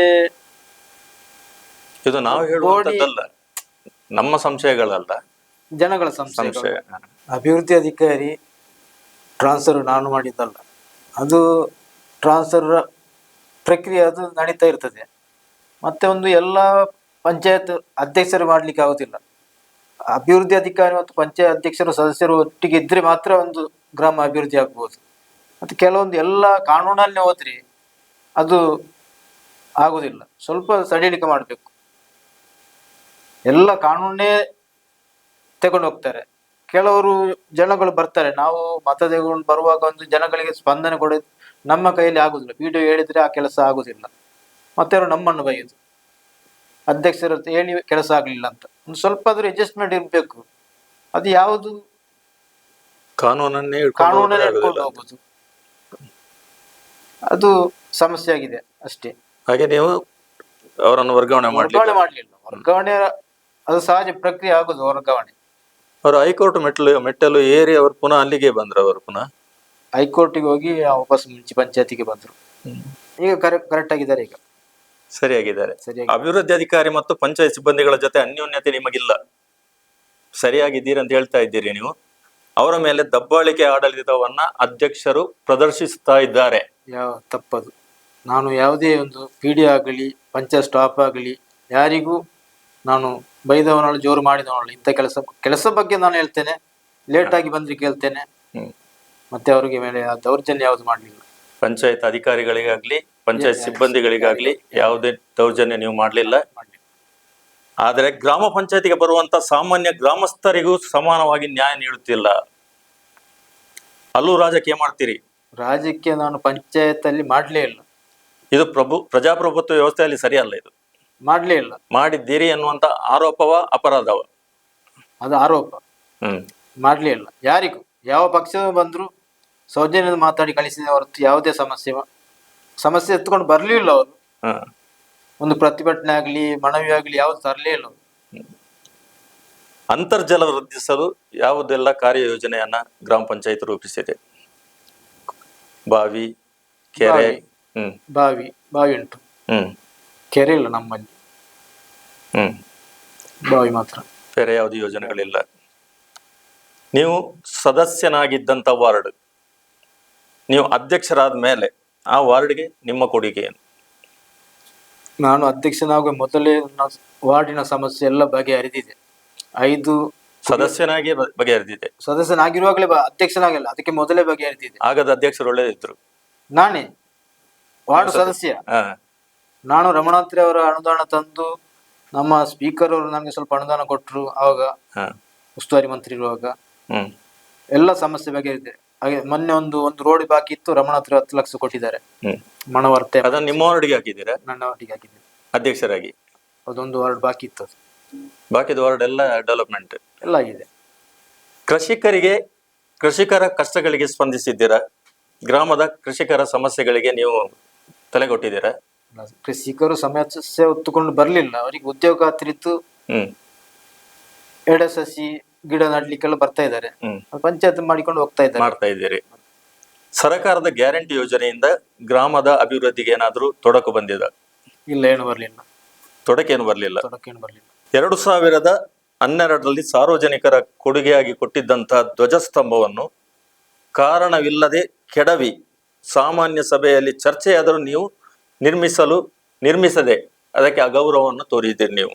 ಇದು ನಾವು ಹೇಳುವಂತದ್ದಲ್ಲ, ನಮ್ಮ ಸಂಶಯಗಳಲ್ಲ, ಜನಗಳ ಸಂಶಯ. ಸಂಶಯ. ಅಭಿವೃದ್ಧಿ ಅಧಿಕಾರಿ ಟ್ರಾನ್ಸ್ಫರ್ ನಾನು ಮಾಡಿದ್ದಲ್ಲ, ಅದು ಟ್ರಾನ್ಸ್ಫರ್ ಪ್ರಕ್ರಿಯೆ ಅದು ನಡೀತಾ ಇರ್ತದೆ. ಮತ್ತೆ ಒಂದು ಎಲ್ಲ ಪಂಚಾಯತ್ ಅಧ್ಯಕ್ಷರು ಮಾಡಲಿಕ್ಕೆ ಆಗೋದಿಲ್ಲ. ಅಭಿವೃದ್ಧಿ ಅಧಿಕಾರಿ ಮತ್ತು ಪಂಚಾಯತ್ ಅಧ್ಯಕ್ಷರು ಸದಸ್ಯರು ಒಟ್ಟಿಗೆ ಇದ್ರೆ ಮಾತ್ರ ಒಂದು ಗ್ರಾಮ ಅಭಿವೃದ್ಧಿ ಆಗ್ಬೋದು. ಮತ್ತು ಕೆಲವೊಂದು ಎಲ್ಲ ಕಾನೂನಲ್ಲಿ ಹೋದ್ರೆ ಅದು ಆಗೋದಿಲ್ಲ. ಸ್ವಲ್ಪ ಸಡಿಲಿಕೆ ಮಾಡಬೇಕು. ಎಲ್ಲ ಕಾನೂನೇ ತಗೊಂಡು ಹೋಗ್ತಾರೆ. ಕೆಲವರು ಜನಗಳು ಬರ್ತಾರೆ, ನಾವು ಮತ ತಗೊಂಡು ಬರುವಾಗ ಒಂದು ಜನಗಳಿಗೆ ಸ್ಪಂದನೆ ಕೊಡೋದು ನಮ್ಮ ಕೈಯಲ್ಲಿ ಆಗುದಿಲ್ಲ. ವಿಡಿಯೋ ಹೇಳಿದ್ರೆ ಆ ಕೆಲಸ ಆಗುದಿಲ್ಲ. ಮತ್ತೆ ಅವರು ನಮ್ಮನ್ನು ಬೈಯುದು, ಅಧ್ಯಕ್ಷರ ಹೇಳಿ ಕೆಲಸ ಆಗ್ಲಿಲ್ಲ ಅಂತ. ಒಂದು ಸ್ವಲ್ಪ ಆದ್ರೂ ಅಡ್ಜಸ್ಟ್ಮೆಂಟ್ ಇರಬೇಕು. ಅದು ಯಾವುದು ಕಾನೂನನ್ನೇ ಇಟ್ಕೊಂಡು ಹೋಗುದು, ಅದು ಸಮಸ್ಯೆ ಆಗಿದೆ ಅಷ್ಟೇ. ಹಾಗೆ ನೀವು ಅವರನ್ನು ವರ್ಗಾವಣೆ ವರ್ಗಾವಣೆ ಮಾಡ್ಲಿಲ್ಲ. ವರ್ಗಾವಣೆ ಅದು ಸಹಜ ಪ್ರಕ್ರಿಯೆ ಆಗುದು. ವರ್ಗಾವಣೆ ಅವರು ಹೈಕೋರ್ಟ್ ಮೆಟ್ಟಲು ಏರಿ ಅವರು ಪುನಃ ಅಲ್ಲಿಗೆ ಬಂದ್ರು. ಅವರು ಪುನಃ ಹೈಕೋರ್ಟಿಗೆ ಹೋಗಿ ವಾಪಸ್ ಮುಂಚೆ ಪಂಚಾಯತಿಗೆ ಬಂದ್ರು. ಈಗ ಕರೆಕ್ಟ್ ಆಗಿದ್ದಾರೆ. ಈಗ ಸರಿಯಾಗಿದ್ದಾರೆ. ಸರಿಯಾಗಿ. ಅಭಿವೃದ್ಧಿ ಅಧಿಕಾರಿ ಮತ್ತು ಪಂಚಾಯತ್ ಸಿಬ್ಬಂದಿಗಳ ಜೊತೆ ಅನ್ಯೋನ್ಯತೆ ನಿಮಗಿಲ್ಲ, ಸರಿಯಾಗಿದ್ದೀರಿ ಅಂತ ಹೇಳ್ತಾ ಇದ್ದೀರಿ ನೀವು. ಅವರ ಮೇಲೆ ದಬ್ಬಾಳಿಕೆ ಆಡಳಿತವನ್ನ ಅಧ್ಯಕ್ಷರು ಪ್ರದರ್ಶಿಸ್ತಾ ಇದ್ದಾರೆ. ಯಾವ ತಪ್ಪದು. ನಾನು ಯಾವುದೇ ಒಂದು PD ಆಗಲಿ ಪಂಚಾಯತ್ ಸ್ಟಾಫ್ ಆಗಲಿ ಯಾರಿಗೂ ನಾನು ಬೈದವನಲ್ಲ, ಜೋರು ಮಾಡಿದವನಲ್ಲ. ಇಂಥ ಕೆಲಸ ಬಗ್ಗೆ ನಾನು ಹೇಳ್ತೇನೆ. ಲೇಟ್ ಆಗಿ ಬಂದ್ರೆ ಕೇಳ್ತೇನೆ. ಮತ್ತೆ ಅವರಿಗೆ ಮೇಲೆ ದೌರ್ಜನ್ಯ ಯಾವುದು ಮಾಡಲಿಲ್ಲ. ಪಂಚಾಯತ್ ಅಧಿಕಾರಿಗಳಿಗಾಗ್ಲಿ ಪಂಚಾಯತ್ ಸಿಬ್ಬಂದಿಗಳಿಗಾಗ್ಲಿ ಯಾವುದೇ ದೌರ್ಜನ್ಯ ನೀವು ಮಾಡಲಿಲ್ಲ. ಆದರೆ ಗ್ರಾಮ ಪಂಚಾಯತಿಗೆ ಬರುವಂತ ಸಾಮಾನ್ಯ ಗ್ರಾಮಸ್ಥರಿಗೂ ಸಮಾನವಾಗಿ ನ್ಯಾಯ ನೀಡುತ್ತಿಲ್ಲ. ಅಲ್ಲೂ ರಾಜಕೀಯ ಮಾಡ್ತೀರಿ. ರಾಜಕೀಯ ನಾನು ಪಂಚಾಯತ್ ಅಲ್ಲಿ ಮಾಡ್ಲೇ ಇಲ್ಲ. ಇದು ಪ್ರಜಾಪ್ರಭುತ್ವ ವ್ಯವಸ್ಥೆಯಲ್ಲಿ ಸರಿಯಲ್ಲ. ಇದು ಮಾಡ್ಲೇ ಇಲ್ಲ. ಮಾಡಿದ್ದೀರಿ ಎನ್ನುವಂತ ಆರೋಪವ ಅಪರಾಧವ? ಅದು ಆರೋಪ. ಮಾಡ್ಲೇ ಇಲ್ಲ. ಯಾರಿಗೂ ಯಾವ ಪಕ್ಷ ಬಂದ್ರು ಸೌಜನ್ಯದ ಮಾತಾಡಿ ಕಳಿಸಿದ ಹೊರತು ಯಾವುದೇ ಸಮಸ್ಯೆ ಎತ್ಕೊಂಡು ಬರ್ಲಿಲ್ಲ. ಅವರು ಒಂದು ಪ್ರತಿಭಟನೆ ಆಗ್ಲಿ ಮನವಿ ಆಗ್ಲಿ ಯಾವ್ದು ತರಲೇ ಇಲ್ಲ. ಅಂತರ್ಜಲ ವೃದ್ಧಿಸಲು ಯಾವುದೆಲ್ಲ ಕಾರ್ಯಯೋಜನೆಯನ್ನ ಗ್ರಾಮ ಪಂಚಾಯತ್ ರೂಪಿಸಿದೆ? ಬಾವಿ, ಕೆರೆ. ಬಾವಿ ಉಂಟು. ಕೆರೆ ಇಲ್ಲ ನಮ್ಮಲ್ಲಿ. ಬಾವಿ ಮಾತ್ರ. ಬೇರೆ ಯಾವ್ದು ಯೋಜನೆಗಳಿಲ್ಲ. ನೀವು ಸದಸ್ಯನಾಗಿದ್ದಂತ ವಾರ್ಡ್, ನೀವು ಅಧ್ಯಕ್ಷರಾದ ಮೇಲೆ ಆ ವಾರ್ಡ್ಗೆ ನಿಮ್ಮ ಕೊಡುಗೆ ಏನು? ನಾನು ಅಧ್ಯಕ್ಷನಾಗುವ ಮೊದಲೇ ವಾರ್ಡಿನ ಸಮಸ್ಯೆ ಎಲ್ಲ ಬಗೆಹರಿದಿದೆ. 5 ಸದಸ್ಯನಾಗಿ ಬಗೆಹರಿದಿದೆ. ಸದಸ್ಯನಾಗಿರುವಾಗಲೇ ಅಧ್ಯಕ್ಷನಾಗಿಲ್ಲ, ಅದಕ್ಕೆ ಮೊದಲೇ ಬಗೆಹರಿದಿದೆ. ಆಗದ ಅಧ್ಯಕ್ಷರು ಒಳ್ಳೆದಿದ್ರು. ನಾನೇ ವಾರ್ಡ್ ಸದಸ್ಯ. ನಾನು ರಮಣಾತ್ರಿ ಅವರ ಅನುದಾನ ತಂದು, ನಮ್ಮ ಸ್ಪೀಕರ್ ಅವರು ನಮ್ಗೆ ಸ್ವಲ್ಪ ಅನುದಾನ ಕೊಟ್ಟರು. ಆವಾಗ ಉಸ್ತುವಾರಿ ಮಂತ್ರಿ ಇರುವಾಗ ಎಲ್ಲ ಸಮಸ್ಯೆ ಬಗೆಹರಿದೆ. ಹಾಗೆ ಮೊನ್ನೆ ಒಂದು ರೋಡ್ ಬಾಕಿ ಇತ್ತು, ರಮಣಾತ್ರಿ 10 ಲಕ್ಷ ಕೊಟ್ಟಿದ್ದಾರೆ. ಮಣವರ್ತೆ ಅದನ್ನ ನಿಮ್ಮ ವಾರ್ಡ್ಗೆ ಹಾಕಿದ್ದೀರಾ? ನನ್ನ ವಾರ್ಡಿಗೆ ಹಾಕಿದ್ದೇನೆ ಅಧ್ಯಕ್ಷರಾಗಿ. ಅದೊಂದು ವಾರ್ಡ್ ಬಾಕಿ ಇತ್ತು. ಅದು ಬಾಕಿದ ವಾರ್ಡ್ ಎಲ್ಲ ಡೆವಲಪ್ಮೆಂಟ್ ಎಲ್ಲ ಆಗಿದೆ. ಕೃಷಿಕರ ಕಷ್ಟಗಳಿಗೆ ಸ್ಪಂದಿಸಿದ್ದೀರಾ? ಗ್ರಾಮದ ಕೃಷಿಕರ ಸಮಸ್ಯೆಗಳಿಗೆ ನೀವು ತಲೆಗೊಟ್ಟಿದ್ದೀರಾ? ಕೃಷಿಕರು ಸಮಸ್ಯೆ ಹೊತ್ತುಕೊಂಡು ಬರ್ಲಿಲ್ಲ. ಅವರಿಗೆ ಉದ್ಯೋಗ ಖಾತ್ರಿತ್ತು. ಎಡೆ ಸಸಿ ಗಿಡ ನಡ್ಲಿಕ್ಕೆಲ್ಲ ಬರ್ತಾ ಇದ್ದಾರೆ. ಪಂಚಾಯತ್ ಮಾಡಿಕೊಂಡು ಮಾಡ್ತಾ ಇದ್ದೀರಿ. ಸರ್ಕಾರದ ಗ್ಯಾರಂಟಿ ಯೋಜನೆಯಿಂದ ಗ್ರಾಮದ ಅಭಿವೃದ್ಧಿಗೆ ಏನಾದ್ರೂ ತೊಡಕು ಬಂದಿದ? ಇಲ್ಲ, ಏನು ಬರ್ಲಿಲ್ಲ. ತೊಡಕೇನು ಬರ್ಲಿಲ್ಲ. 2012ರಲ್ಲಿ ಸಾರ್ವಜನಿಕರ ಕೊಡುಗೆಯಾಗಿ ಕೊಟ್ಟಿದ್ದಂತಹ ಧ್ವಜಸ್ತಂಭವನ್ನು ಕಾರಣವಿಲ್ಲದೆ ಕೆಡವಿ ಸಾಮಾನ್ಯ ಸಭೆಯಲ್ಲಿ ಚರ್ಚೆಯಾದರೂ ನೀವು ನಿರ್ಮಿಸದೆ ಅದಕ್ಕೆ ಅಗೌರವವನ್ನು ತೋರಿದ್ದೀರಿ. ನೀವು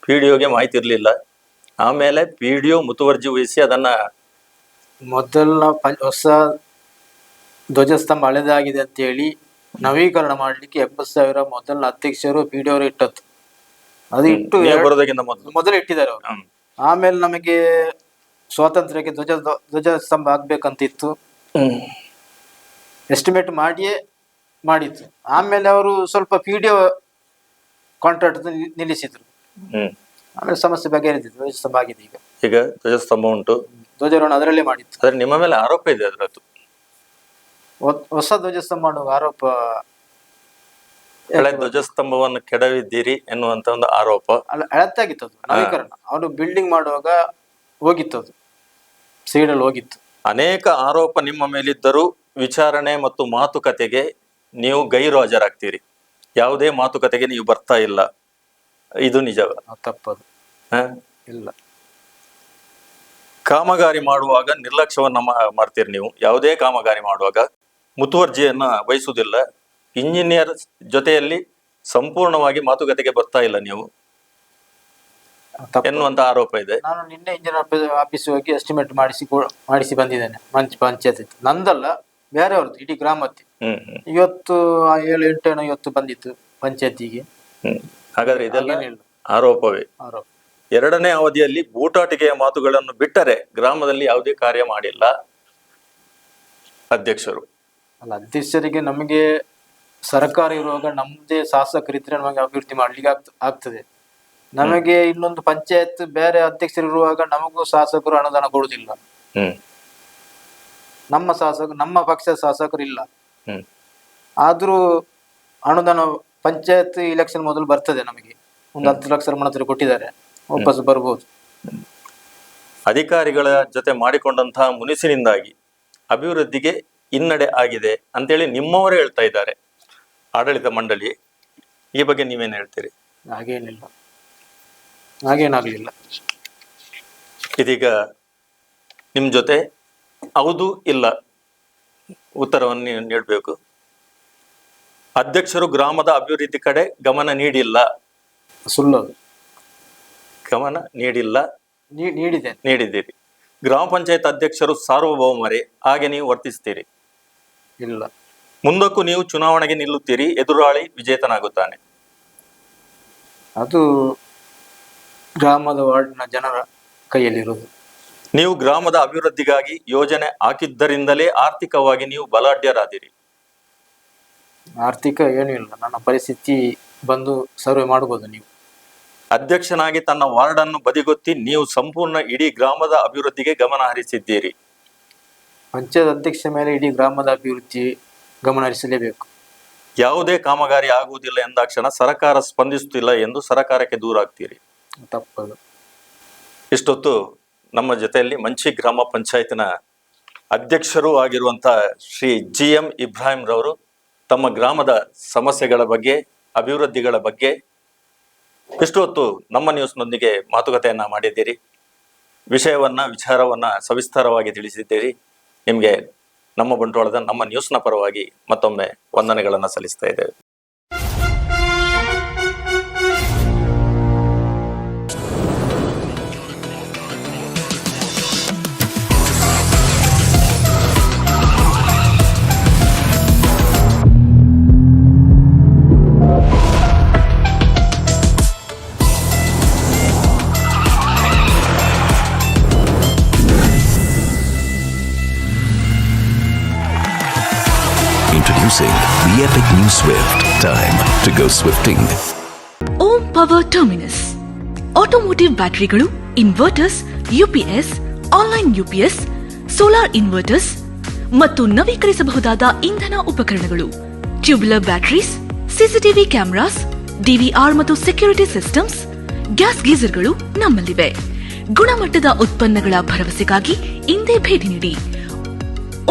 PDOಗೆ ಮಾಹಿತಿ ಇರಲಿಲ್ಲ. ಆಮೇಲೆ PDO ಮುತುವರ್ಜಿ ವಹಿಸಿ ಅದನ್ನ ಮೊದಲ ಹೊಸ ಧ್ವಜಸ್ತಂಭ ಹಳೆದಾಗಿದೆ ಅಂತ ಹೇಳಿ ನವೀಕರಣ ಮಾಡ್ಲಿಕ್ಕೆ 70,000 ಮೊದಲ ಅಧ್ಯಕ್ಷರು PDO ಅವರು ಇಟ್ಟದ್ದು. ಅದು ಇಟ್ಟು ಬರೋದಕ್ಕಿಂತ ಮೊದಲು ಇಟ್ಟಿದ್ದಾರೆ ಅವರು. ಆಮೇಲೆ ನಮಗೆ ಸ್ವಾತಂತ್ರ್ಯಕ್ಕೆ ಧ್ವಜಸ್ತಂಭ ಆಗ್ಬೇಕಂತಿತ್ತು. ಎಸ್ಟಿಮೇಟ್ ಮಾಡಿತ್ತು. ಆಮೇಲೆ ಅವರು ಸ್ವಲ್ಪ PDO ಕಾಂಟ್ರಾಕ್ಟ್ ನಿಲ್ಲಿಸಿದ್ರು. ಆಮೇಲೆ ಸಮಸ್ಯೆ ಬಗೆಹರಿದಿತ್ತು. ಧ್ವಜಸ್ತಂಭ ಆಗಿದೆ. ಈಗ ಧ್ವಜಸ್ತಂಭ ಉಂಟು. ಧ್ವಜಾರೋಹಣ ಅದರಲ್ಲೇ ಮಾಡಿತ್ತು. ಆದ್ರೆ ನಿಮ್ಮ ಮೇಲೆ ಆರೋಪ ಇದೆ ಅದರದ್ದು. ಹೊಸ ಧ್ವಜಸ್ತಂಭ ಮಾಡುವ ಆರೋಪ. ಹಳೆ ಧ್ವಜಸ್ತಂಭವನ್ನು ಕೆಡವಿದ್ದೀರಿ ಎನ್ನುವಂತ ಒಂದು ಆರೋಪ. ಹಳತ್ತಾಗಿತ್ತು ಅದು ನವೀಕರಣ. ಅವರು ಬಿಲ್ಡಿಂಗ್ ಮಾಡುವಾಗ ಹೋಗಿತ್ತು, ಅದು ಸೈಡಲ್ಲಿ ಹೋಗಿತ್ತು. ಅನೇಕ ಆರೋಪ ನಿಮ್ಮ ಮೇಲಿದ್ದರೂ ವಿಚಾರಣೆ ಮತ್ತು ಮಾತುಕತೆಗೆ ನೀವು ಗೈರು ಹಾಜರಾಗ್ತೀರಿ, ಯಾವುದೇ ಮಾತುಕತೆಗೆ ನೀವು ಬರ್ತಾ ಇಲ್ಲ, ಇದು ನಿಜವ? ತಪ್ಪದು. ಹ? ಇಲ್ಲ. ಕಾಮಗಾರಿ ಮಾಡುವಾಗ ನಿರ್ಲಕ್ಷ್ಯವನ್ನ ಮಾಡ್ತೀರಿ ನೀವು. ಯಾವುದೇ ಕಾಮಗಾರಿ ಮಾಡುವಾಗ ಮುತುವರ್ಜಿಯನ್ನ ವಹಿಸುವುದಿಲ್ಲ. ಇಂಜಿನಿಯರ್ ಜೊತೆಯಲ್ಲಿ ಸಂಪೂರ್ಣವಾಗಿ ಮಾತುಕತೆಗೆ ಬರ್ತಾ ಇಲ್ಲ ನೀವು ತಪ್ಪು. ಎನ್ನುವಂತ ಆರೋಪ ಇದೆ. ನಾನು ನಿನ್ನೆ ಇಂಜಿನಿಯರ್ ಆಫೀಸ್ ಹೋಗಿ ಎಸ್ಟಿಮೇಟ್ ಮಾಡಿಸಿ ಬಂದಿದ್ದೇನೆ. ಪಂಚಾಯತ್ ನಂದಲ್ಲ, ಬೇರೆಯವ್ರದ್ದು, ಇಡೀ ಗ್ರಾಮಕ್ಕೆ. ಇವತ್ತು 7-8 ಇವತ್ತು ಬಂದಿತ್ತು ಪಂಚಾಯತಿಗೆ. ಹಾಗಾದ್ರೆ ಇದೆಲ್ಲ ಹಾಗೇನಿಲ್ಲ. ಆರೋಪವೇ. ಆರೋಪ. ಎರಡನೇ ಅವಧಿಯಲ್ಲಿ ಬೂಟಾಟಿಕೆಯ ಮಾತುಗಳನ್ನು ಬಿಟ್ಟರೆ ಗ್ರಾಮದಲ್ಲಿ ಯಾವುದೇ ಕಾರ್ಯ ಮಾಡಿಲ್ಲ ಅಧ್ಯಕ್ಷರು. ಅಲ್ಲ, ಅಧ್ಯಕ್ಷರಿಗೆ ನಮಗೆ ಸರ್ಕಾರ ಇರುವಾಗ ನಮ್ಮದೇ ಶಾಸಕರಿದ್ರೆ ನಮಗೆ ಅಭಿವೃದ್ಧಿ ಮಾಡ್ಲಿಕ್ಕೆ ಆಗ್ತದೆ. ನಮಗೆ ಇನ್ನೊಂದು ಪಂಚಾಯತ್ ಬೇರೆ ಅಧ್ಯಕ್ಷರು ಇರುವಾಗ ನಮಗೂ ಶಾಸಕರು ಅನುದಾನ ಕೊಡುದಿಲ್ಲ. ನಮ್ಮ ಪಕ್ಷದ ಶಾಸಕರು ಇಲ್ಲ. ಆದ್ರೂ ಅನುದಾನ ಪಂಚಾಯತ್ ಇಲೆಕ್ಷನ್ ಮೊದಲು ಬರ್ತದೆ. ನಮಗೆ ಒಂದು 10 ಲಕ್ಷ ಮನತ್ರ ಕೊಟ್ಟಿದ್ದಾರೆ, ವಾಪಸ್ ಬರ್ಬೋದು. ಅಧಿಕಾರಿಗಳ ಜೊತೆ ಮಾಡಿಕೊಂಡಂತಹ ಮುನಿಸಿನಿಂದಾಗಿ ಅಭಿವೃದ್ಧಿಗೆ ಹಿನ್ನಡೆ ಆಗಿದೆ ಅಂತೇಳಿ ನಿಮ್ಮವರೇ ಹೇಳ್ತಾ ಇದ್ದಾರೆ, ಆಡಳಿತ ಮಂಡಳಿ. ಈ ಬಗ್ಗೆ ನೀವೇನ್ ಹೇಳ್ತೀರಿ? ಹಾಗೇನಿಲ್ಲ, ಹಾಗೇನಾಗ್ಲಿಲ್ಲ. ಇದೀಗ ನಿಮ್ ಜೊತೆ ಹೌದು ಇಲ್ಲ ಉತ್ತರವನ್ನು ನೀವು ನೀಡಬೇಕು. ಅಧ್ಯಕ್ಷರು ಗ್ರಾಮದ ಅಭಿವೃದ್ಧಿ ಕಡೆ ಗಮನ ನೀಡಿಲ್ಲ. ಸುಳ್ಳದು. ಗಮನ ನೀಡಿಲ್ಲ. ನೀಡಿದ್ದೀರಿ. ಗ್ರಾಮ ಪಂಚಾಯತ್ ಅಧ್ಯಕ್ಷರು ಸಾರ್ವಭೌಮರೇ, ಹಾಗೆ ನೀವು ವರ್ತಿಸ್ತೀರಿ? ಇಲ್ಲ. ಮುಂದಕ್ಕೂ ನೀವು ಚುನಾವಣೆಗೆ ನಿಲ್ಲುತ್ತೀರಿ, ಎದುರಾಳಿ ವಿಜೇತನಾಗುತ್ತಾನೆ. ಅದು ಗ್ರಾಮದ ವಾರ್ಡ್ನ ಜನರ ಕೈಯಲ್ಲಿರುವುದು. ನೀವು ಗ್ರಾಮದ ಅಭಿವೃದ್ಧಿಗಾಗಿ ಯೋಜನೆ ಹಾಕಿದ್ದರಿಂದಲೇ ಆರ್ಥಿಕವಾಗಿ ನೀವು ಬಲಾಢ್ಯರಾದಿರಿ. ಆರ್ಥಿಕ ಏನೂ ಇಲ್ಲ, ನನ್ನ ಪರಿಸ್ಥಿತಿ ಬಂದು ಸರ್ವೆ ಮಾಡಬಹುದು. ನೀವು ಅಧ್ಯಕ್ಷನಾಗಿ ತನ್ನ ವಾರ್ಡ್ ಅನ್ನು ಬದಿಗೊತ್ತಿ ನೀವು ಸಂಪೂರ್ಣ ಇಡೀ ಗ್ರಾಮದ ಅಭಿವೃದ್ಧಿಗೆ ಗಮನ ಹರಿಸಿದ್ದೀರಿ. ಪಂಚಾಯತ್ ಅಧ್ಯಕ್ಷ ಮೇಲೆ ಇಡೀ ಗ್ರಾಮದ ಅಭಿವೃದ್ಧಿ ಗಮನ ಹರಿಸಲೇಬೇಕು. ಯಾವುದೇ ಕಾಮಗಾರಿ ಆಗುವುದಿಲ್ಲ ಎಂದಾಕ್ಷಣ ಸರ್ಕಾರ ಸ್ಪಂದಿಸುತ್ತಿಲ್ಲ ಎಂದು ಸರ್ಕಾರಕ್ಕೆ ದೂರ ಆಗ್ತೀರಿ. ತಪ್ಪದು. ಇಷ್ಟೊತ್ತು ನಮ್ಮ ಜೊತೆಯಲ್ಲಿ ಮಂಚಿ ಗ್ರಾಮ ಪಂಚಾಯತ್ನ ಅಧ್ಯಕ್ಷರೂ ಆಗಿರುವಂತಹ ಶ್ರೀ GM ಇಬ್ರಾಹಿಂ ರವರು ತಮ್ಮ ಗ್ರಾಮದ ಸಮಸ್ಯೆಗಳ ಬಗ್ಗೆ, ಅಭಿವೃದ್ಧಿಗಳ ಬಗ್ಗೆ ಇಷ್ಟೊತ್ತು ನಮ್ಮ ನ್ಯೂಸ್ನೊಂದಿಗೆ ಮಾತುಕತೆಯನ್ನ ಮಾಡಿದ್ದೀರಿ. ವಿಚಾರವನ್ನ ಸವಿಸ್ತಾರವಾಗಿ ತಿಳಿಸಿದ್ದೀರಿ. ನಿಮಗೆ ನಮ್ಮ ಬಂಟ್ವಾಳದ ನಮ್ಮ ನ್ಯೂಸ್ನ ಪರವಾಗಿ ಮತ್ತೊಮ್ಮೆ ವಂದನೆಗಳನ್ನು ಸಲ್ಲಿಸ್ತಾ ಇದ್ದೇವೆ. Introducing the epic new Swift. Time to go swifting. Om power terminus automotive ಬ್ಯಾಟರಿಗಳು, inverters, UPS, online UPS, solar inverters ಮತ್ತು ನವೀಕರಿಸಬಹುದಾದ ಇಂಧನ ಉಪಕರಣಗಳು, tubular batteries, CCTV cameras, DVR ಮತ್ತು ಸೆಕ್ಯೂರಿಟಿ ಸಿಸ್ಟಮ್ಸ್, ಗ್ಯಾಸ್ ಗೀಸರ್ಗಳು ನಮ್ಮಲ್ಲಿವೆ. ಗುಣಮಟ್ಟದ ಉತ್ಪನ್ನಗಳ ಭರವಸೆಗಾಗಿ ಇಂದೇ ಭೇಟಿ ನೀಡಿ.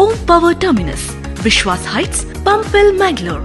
Om power terminus, Vishwas heights, Pumpwell, Mangalore.